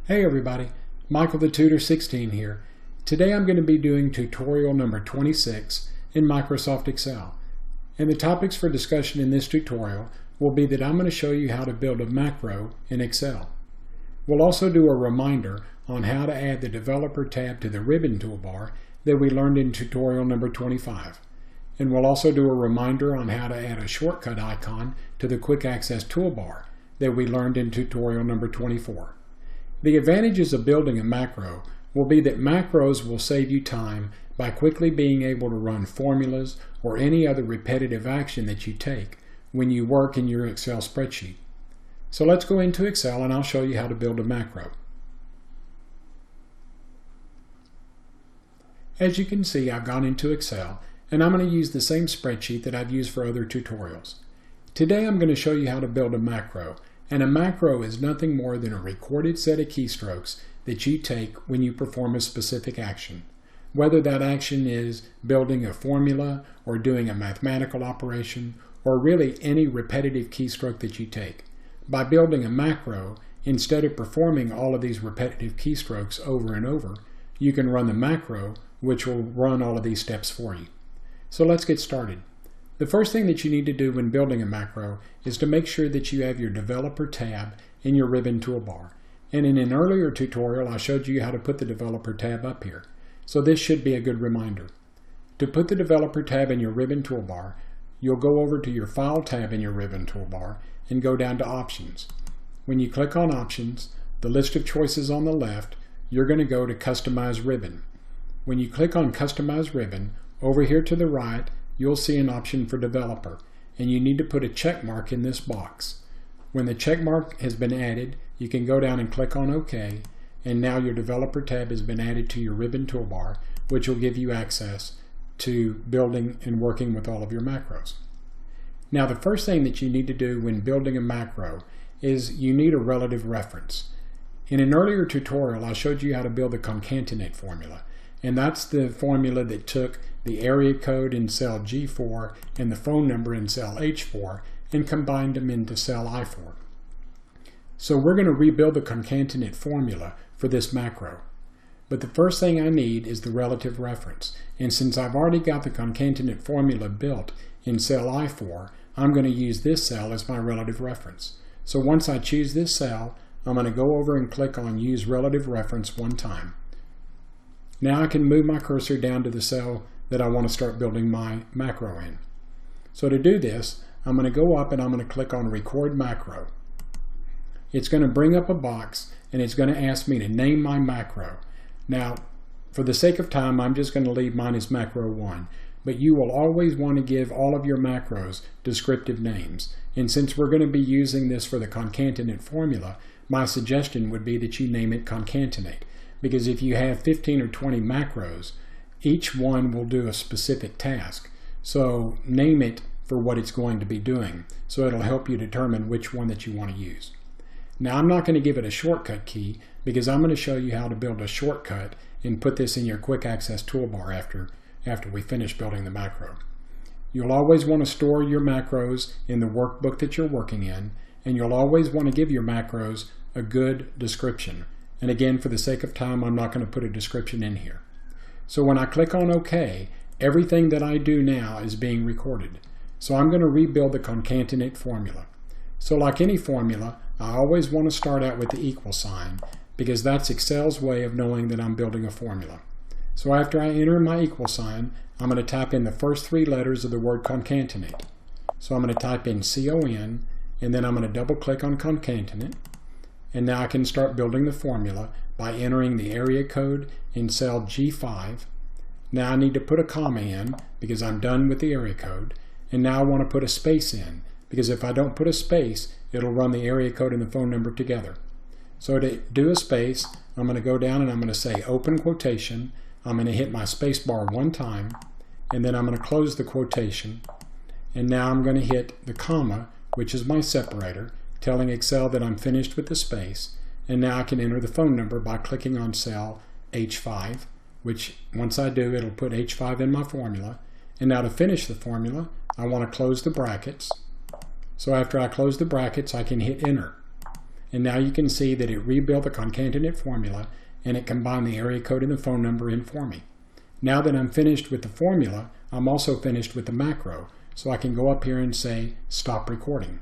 Hey everybody, Michael the Tutor 16 here. Today I'm going to be doing tutorial number 26 in Microsoft Excel. And the topics for discussion in this tutorial will be that I'm going to show you how to build a macro in Excel. We'll also do a reminder on how to add the Developer tab to the ribbon toolbar that we learned in tutorial number 25. And we'll also do a reminder on how to add a shortcut icon to the Quick Access toolbar that we learned in tutorial number 24. The advantages of building a macro will be that macros will save you time by quickly being able to run formulas or any other repetitive action that you take when you work in your Excel spreadsheet. So let's go into Excel and I'll show you how to build a macro. As you can see, I've gone into Excel and I'm going to use the same spreadsheet that I've used for other tutorials. Today I'm going to show you how to build a macro. And a macro is nothing more than a recorded set of keystrokes that you take when you perform a specific action. Whether that action is building a formula or doing a mathematical operation or really any repetitive keystroke that you take. By building a macro, instead of performing all of these repetitive keystrokes over and over, you can run the macro which will run all of these steps for you. So let's get started. The first thing that you need to do when building a macro is to make sure that you have your Developer tab in your ribbon toolbar. And in an earlier tutorial, I showed you how to put the Developer tab up here. So this should be a good reminder. To put the Developer tab in your ribbon toolbar, you'll go over to your File tab in your ribbon toolbar and go down to Options. When you click on Options, the list of choices on the left, you're going to go to Customize Ribbon. When you click on Customize Ribbon, over here to the right, you'll see an option for Developer, and you need to put a check mark in this box. When the check mark has been added, you can go down and click on OK, and now your Developer tab has been added to your ribbon toolbar, which will give you access to building and working with all of your macros. Now the first thing that you need to do when building a macro is you need a relative reference. In an earlier tutorial, I showed you how to build the Concatenate formula, and that's the formula that took the area code in cell G4 and the phone number in cell H4 and combined them into cell I4. So we're going to rebuild the Concatenate formula for this macro. But the first thing I need is the relative reference. And since I've already got the Concatenate formula built in cell I4, I'm going to use this cell as my relative reference. So once I choose this cell, I'm going to go over and click on Use Relative Reference one time. Now I can move my cursor down to the cell that I want to start building my macro in. So to do this, I'm going to go up and I'm going to click on Record Macro. It's going to bring up a box and it's going to ask me to name my macro. Now, for the sake of time, I'm just going to leave mine as macro 1, but you will always want to give all of your macros descriptive names. And since we're going to be using this for the Concatenate formula, my suggestion would be that you name it Concatenate. Because if you have 15 or 20 macros, each one will do a specific task. So name it for what it's going to be doing. So it'll help you determine which one that you want to use. Now I'm not going to give it a shortcut key because I'm going to show you how to build a shortcut and put this in your Quick Access toolbar after we finish building the macro. You'll always want to store your macros in the workbook that you're working in, and you'll always want to give your macros a good description. And again, for the sake of time, I'm not going to put a description in here. So when I click on OK, everything that I do now is being recorded. So I'm going to rebuild the Concatenate formula. So like any formula, I always want to start out with the equal sign because that's Excel's way of knowing that I'm building a formula. So after I enter my equal sign, I'm going to type in the first 3 letters of the word concatenate. So I'm going to type in CON, and then I'm going to double click on concatenate. And now I can start building the formula by entering the area code in cell G5. Now I need to put a comma in because I'm done with the area code. And now I want to put a space in because if I don't put a space, it'll run the area code and the phone number together. So to do a space, I'm going to go down and I'm going to say open quotation. I'm going to hit my space bar one time, and then I'm going to close the quotation. And now I'm going to hit the comma, which is my separator, telling Excel that I'm finished with the space, and now I can enter the phone number by clicking on cell H5, which once I do, it'll put H5 in my formula. And now to finish the formula, I want to close the brackets. So after I close the brackets, I can hit enter. and now you can see that it rebuilt the concatenate formula and it combined the area code and the phone number in for me. Now that I'm finished with the formula, I'm also finished with the macro, so I can go up here and say stop recording.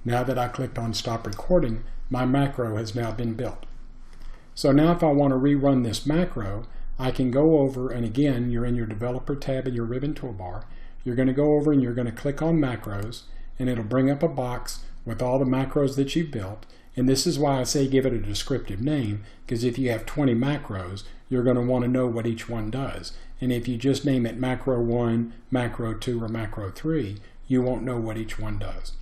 Now that I clicked on stop recording, my macro has now been built. So now if I want to rerun this macro, I can go over, and again, you're in your developer tab in your ribbon toolbar. You're going to go over and you're going to click on macros, and it'll bring up a box with all the macros that you've built. And this is why I say give it a descriptive name, because if you have 20 macros, you're going to want to know what each one does. And if you just name it macro 1, macro 2, or macro 3, you won't know what each one does.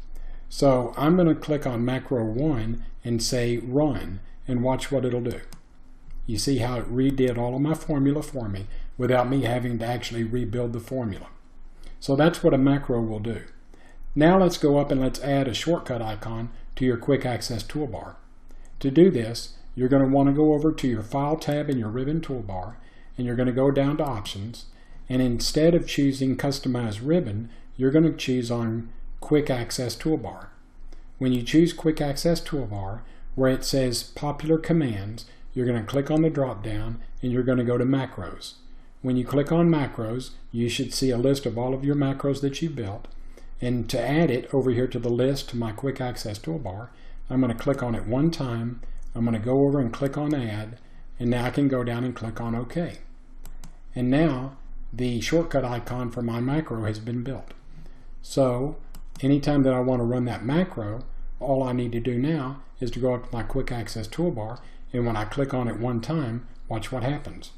So I'm going to click on macro 1 and say run, and watch what it'll do. You see how it redid all of my formula for me without me having to actually rebuild the formula. So that's what a macro will do. Now let's go up and let's add a shortcut icon to your quick access toolbar. To do this, you're going to want to go over to your File tab in your ribbon toolbar, and you're going to go down to Options, and instead of choosing Customize Ribbon, you're going to choose on Quick Access Toolbar. When you choose Quick Access Toolbar, where it says Popular Commands, you're going to click on the drop down and you're going to go to Macros. When you click on Macros, you should see a list of all of your macros that you built. And to add it over here to the list to my Quick Access Toolbar, I'm going to click on it one time. I'm going to go over and click on Add, and now I can go down and click on OK. And now the shortcut icon for my macro has been built. So anytime that I want to run that macro, all I need to do now is to go up to my Quick Access Toolbar, and when I click on it one time, watch what happens.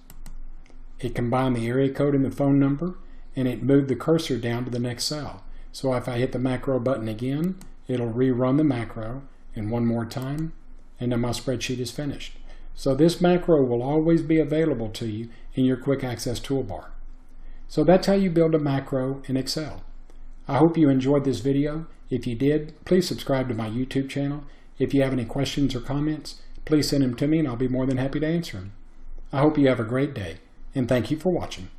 It combined the area code and the phone number, and it moved the cursor down to the next cell. So if I hit the macro button again, it'll rerun the macro, and one more time, and then my spreadsheet is finished. So this macro will always be available to you in your Quick Access Toolbar. So that's how you build a macro in Excel. I hope you enjoyed this video. If you did, please subscribe to my YouTube channel. If you have any questions or comments, please send them to me and I'll be more than happy to answer them. I hope you have a great day, and thank you for watching.